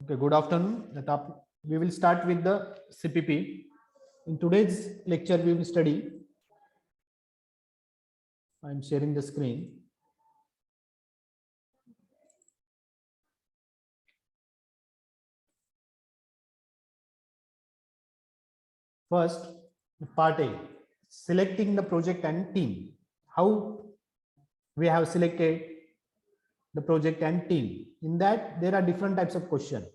Okay, good afternoon. We will start with the CPP. In today's lecture, we will study. I am sharing the screen. First, part A, selecting the project and team. How we have selected the project and team. In that, there are different types of questions.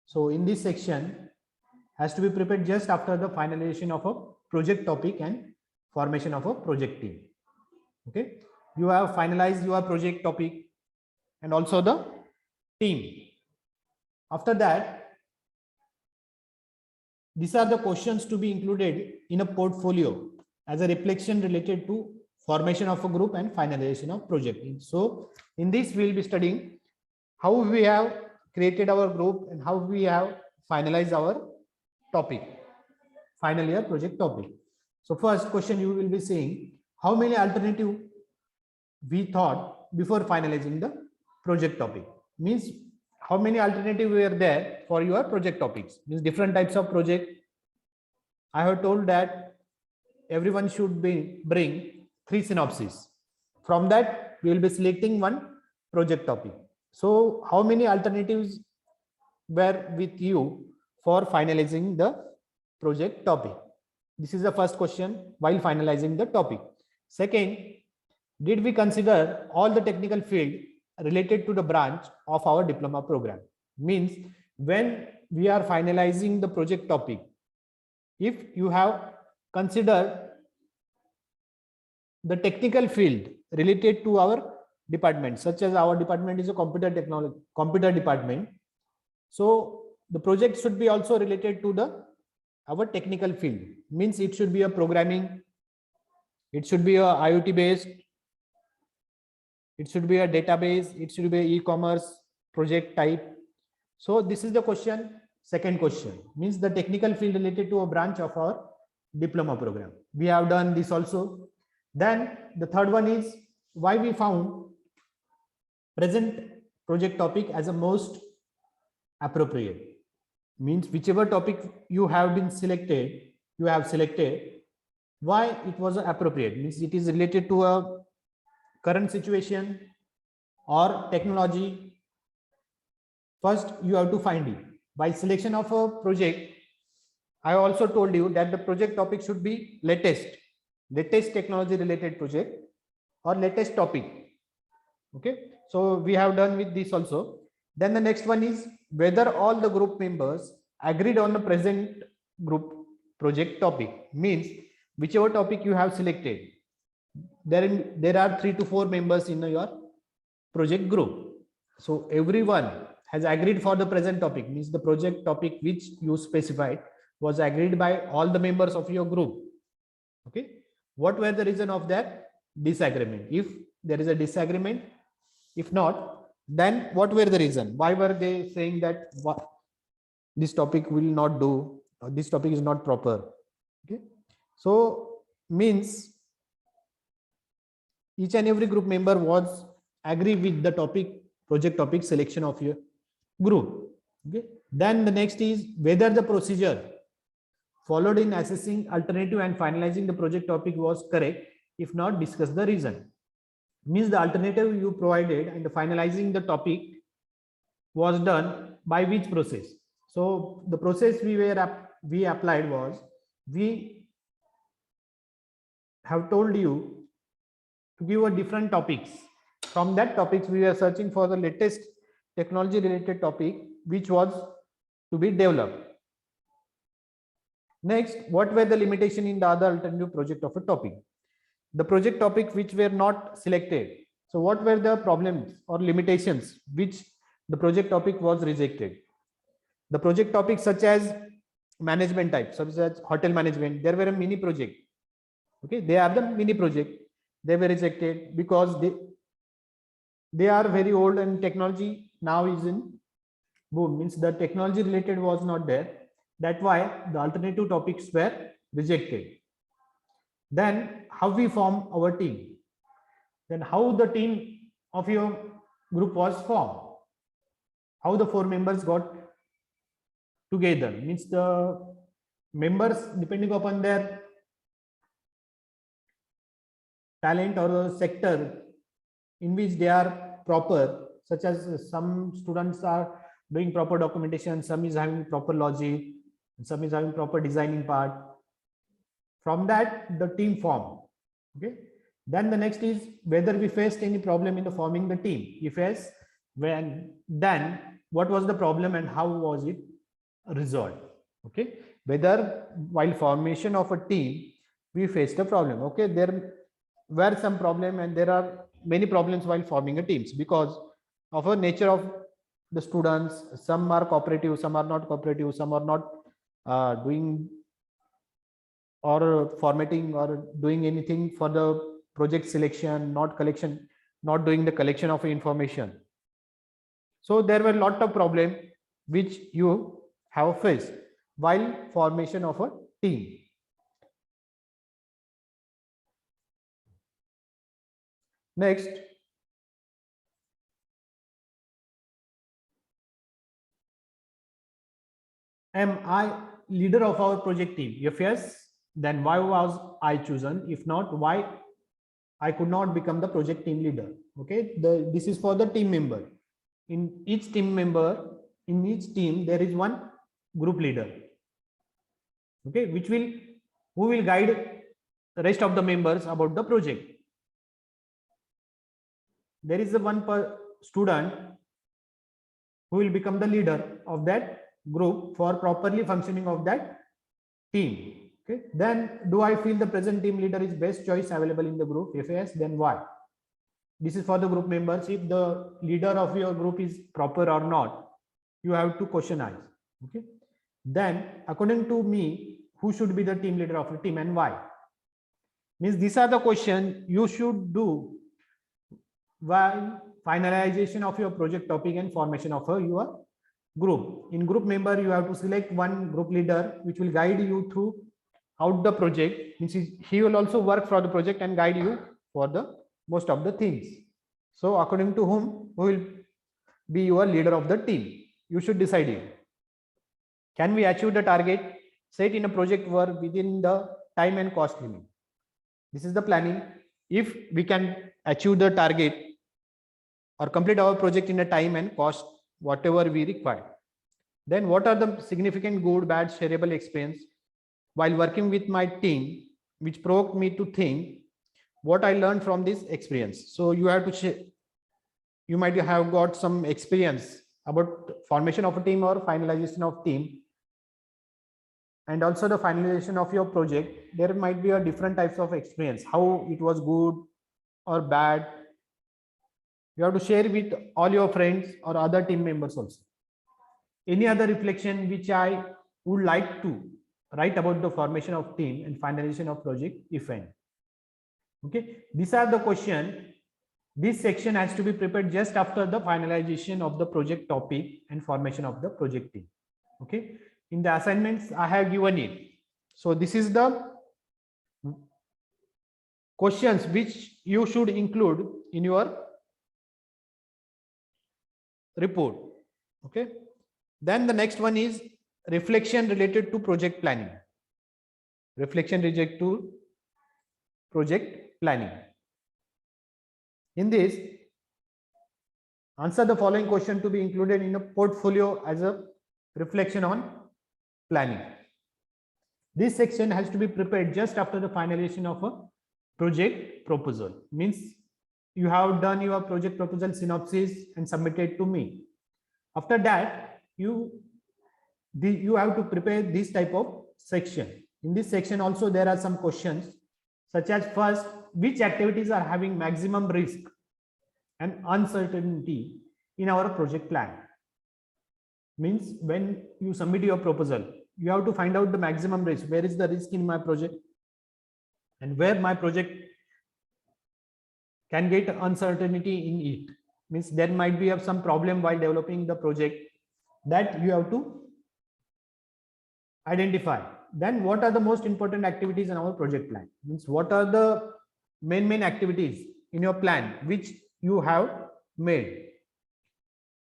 So in this section, has to be prepared just after the finalization of a project topic and formation of a project team. Okay, you have finalized your project topic and also the team. After that, these are the questions to be included in a portfolio as a reflection related to formation of a group and finalization of project. So in this, we will be studying how we have created our group and how we have finalized our topic, final year project topic. So first question you will be saying, how many alternative we thought before finalizing the project topic? Means how many alternatives were there for your project topics? Means different types of project. I have told that everyone should bring 3 synopses. From that, we will be selecting one project topic. So how many alternatives were with you for finalizing the project topic? This is the first question while finalizing the topic. Second, did we consider all the technical field related to the branch of our diploma program? Means when we are finalizing the project topic, if you have considered the technical field related to our department, such as our department is a computer department. So the project should be also related to our technical field. Means it should be a programming, it should be a IoT based, it should be a database, it should be e-commerce project type. So this is the question. Second question means the technical field related to a branch of our diploma program. We have done this also. Then the third one is why we found present project topic as a most appropriate. Means whichever topic you have selected, why it was appropriate. Means it is related to a current situation or technology. First, you have to find it. By selection of a project, I also told you that the project topic should be latest technology related project or latest topic. Okay, so we have done with this also. Then the next one is whether all the group members agreed on the present group project topic. Means whichever topic you have selected, there are 3 to 4 members in your project group. So everyone has agreed for the present topic. Means the project topic which you specified was agreed by all the members of your group. Okay, what were the reason of that disagreement? If there is a disagreement, if not, then what were the reason? Why were they saying that this topic will not do, or this topic is not proper? Okay, so means each and every group member was agree with the topic, project topic selection of your group. Okay, then the next is whether the procedure followed in assessing alternative and finalizing the project topic was correct. If not, discuss the reason. Means the alternative you provided and the finalizing the topic was done by which process? So the process we applied was, we have told you to give a different topics. From that topics, we were searching for the latest technology related topic which was to be developed. Next, what were the limitation in the other alternative project of a topic? The project topic which were not selected. So what were the problems or limitations which the project topic was rejected? The project topics such as management type, such as hotel management, there were a mini project. Okay, they are the mini project. They were rejected because they are very old and technology now is in boom. Means the technology related was not there. That's why the alternative topics were rejected. Then how we form our team? Then how the team of your group was formed? How the 4 members got together, means the members, depending upon their talent or the sector in which they are proper, such as some students are doing proper documentation, some is having proper logic, some is having proper designing part. From that, the team form. Okay. Then the next is whether we faced any problem in the forming the team. If yes, when, then what was the problem and how was it resolved? Okay. Whether while formation of a team we faced a problem. Okay. There were some problem and there are many problems while forming a teams because of a nature of the students. Some are cooperative, some are not cooperative, some are not doing or formatting or doing anything for the project selection, not doing the collection of information. So there were a lot of problems which you have faced while formation of a team. Next, am I leader of our project team? If yes, then why was I chosen? If not, why I could not become the project team leader? Okay, this is for the team member. In each team member, in each team, there is one group leader. Okay, who will guide the rest of the members about the project. There is a one student who will become the leader of that group for properly functioning of that team. Okay, then do I feel the present team leader is best choice available in the group? If yes, then why? This is for the group members. If the leader of your group is proper or not, you have to questionize. Okay, then according to me, who should be the team leader of the team and why? Means these are the questions you should do while finalization of your project topic and formation of your group. In group member, you have to select one group leader which will guide you through out the project. Means he will also work for the project and guide you for the most of the things. So according to who will be your leader of the team, you should decide it. Can we achieve the target set in a project work within the time and cost limit? This is the planning. If we can achieve the target or complete our project in a time and cost whatever we require, then what are the significant good, bad, shareable experience while working with my team which provoked me to think what I learned from this experience. So you have to you might have got some experience about formation of a team or finalization of team, and also the finalization of your project. There might be a different types of experience, how it was good or bad. You have to share with all your friends or other team members also. Any other reflection which I would like to write about the formation of team and finalization of project, if any? Okay, these are the questions. This section has to be prepared just after the finalization of the project topic and formation of the project team. Okay, in the assignments I have given it. So this is the questions which you should include in your report. Okay, then the next one is reflection related to project planning. Reflection related to project planning. In this, answer the following question to be included in a portfolio as a reflection on planning. This section has to be prepared just after the finalization of a project proposal. Means you have done your project proposal synopsis and submitted to me. After that, you have to prepare this type of section. In this section also there are some questions such as, first, which activities are having maximum risk and uncertainty in our project plan? Means when you submit your proposal, you have to find out the maximum risk. Where is the risk in my project and where my project can get uncertainty in it? Means there might be some problem while developing the project, that you have to identify. Then what are the most important activities in our project plan? Means what are the main activities in your plan which you have made?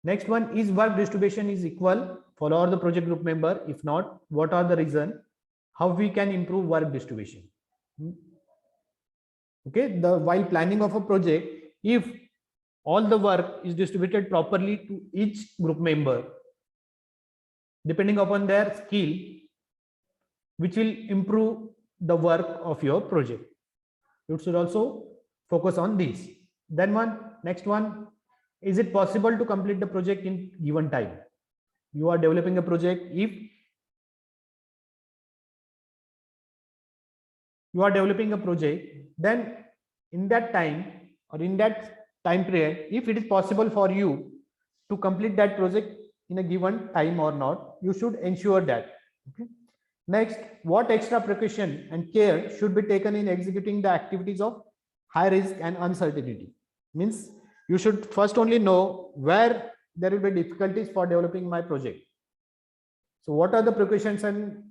Next one is work distribution is equal for all the project group member. If not, what are the reason? How we can improve work distribution? Okay, while planning of a project, if all the work is distributed properly to each group member, depending upon their skill, which will improve the work of your project. You should also focus on this. Then next one, is it possible to complete the project in given time? You are developing a project. If you are developing a project, then in that time or in that time period, if it is possible for you to complete that project in a given time or not, you should ensure that. Okay. Next, what extra precaution and care should be taken in executing the activities of high risk and uncertainty? Means you should first only know where there will be difficulties for developing my project. So what are the precautions and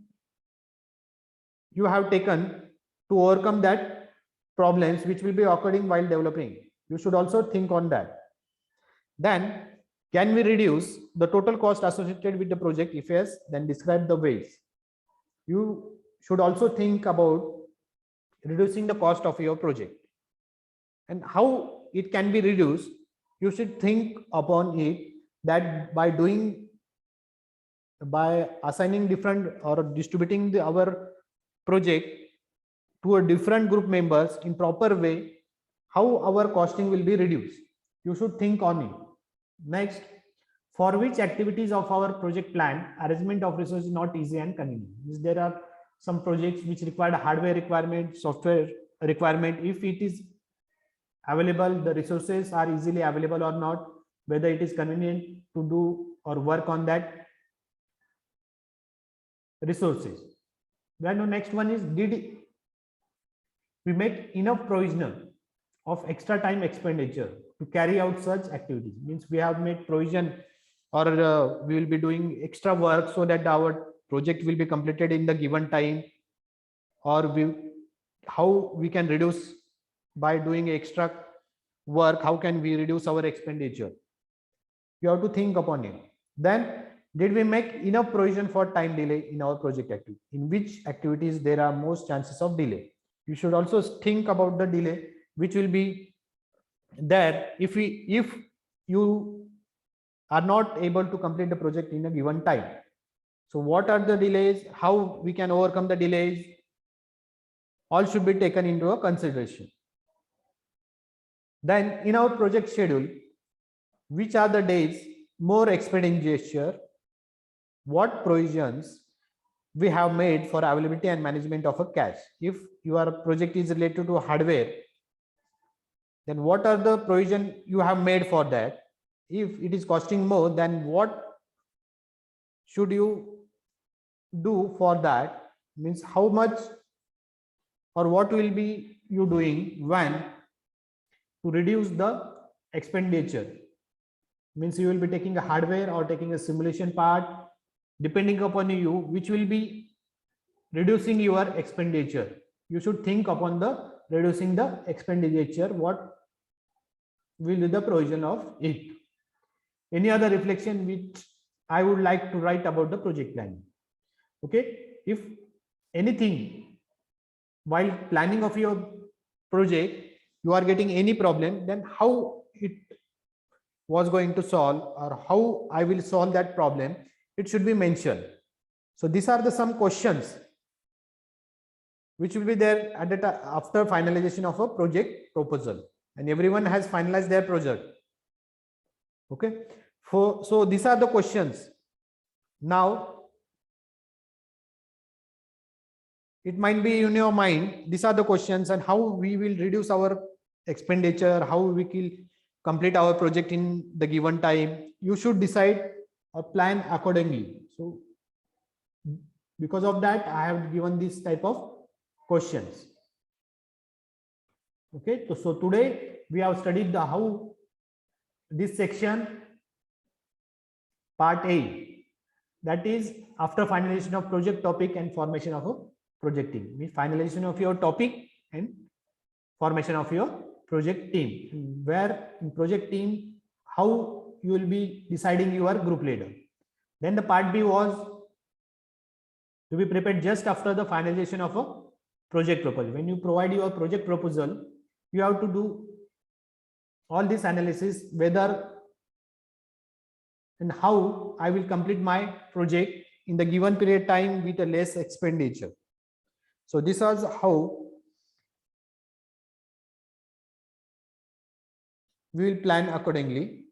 you have taken to overcome that problems which will be occurring while developing? You should also think on that. Then, can we reduce the total cost associated with the project? If yes, then describe the ways. You should also think about reducing the cost of your project and how it can be reduced. You should think upon it that by assigning different or distributing our project to a different group members in proper way, how our costing will be reduced. You should think on it. Next, for which activities of our project plan, arrangement of resources is not easy and convenient. There are some projects which require hardware requirement, software requirement. If it is available, the resources are easily available or not, whether it is convenient to do or work on that resources. Then the next one is, did we make enough provision of extra time expenditure to carry out such activities? Means we have made provision or we will be doing extra work so that our project will be completed in the given time, or how we can reduce by doing extra work, how can we reduce our expenditure? You have to think upon it. Then, did we make enough provision for time delay in our project activity? In which activities there are most chances of delay? You should also think about the delay which will be there if you are not able to complete the project in a given time. So what are the delays? How we can overcome the delays? All should be taken into a consideration. Then in our project schedule, which are the days more expenditure? What provisions we have made for availability and management of a cash? If your project is related to hardware, then what are the provision you have made for that? If it is costing more, then what should you do for that? Means how much or what will be you doing when to reduce the expenditure? Means you will be taking a hardware or taking a simulation part, depending upon you, which will be reducing your expenditure. You should think upon the reducing the expenditure, what will be the provision of it. Any other reflection which I would like to write about the project planning? Okay, if anything while planning of your project you are getting any problem, then how it was going to solve or how I will solve that problem, it should be mentioned. So these are the some questions which will be there at the after finalization of a project proposal, and everyone has finalized their project. Okay, so these are the questions. Now it might be in your mind, these are the questions and how we will reduce our expenditure, how we will complete our project in the given time. You should decide or plan accordingly. So because of that, I have given this type of questions. Okay, so today we have studied the how this section part A, that is after finalization of project topic and formation of a project team. Means finalization of your topic and formation of your project team, where in project team how you will be deciding your group leader. Then the part B was to be prepared just after the finalization of a project proposal. When you provide your project proposal, you have to do all this analysis, whether and how I will complete my project in the given period time with a less expenditure. So this was how we will plan accordingly.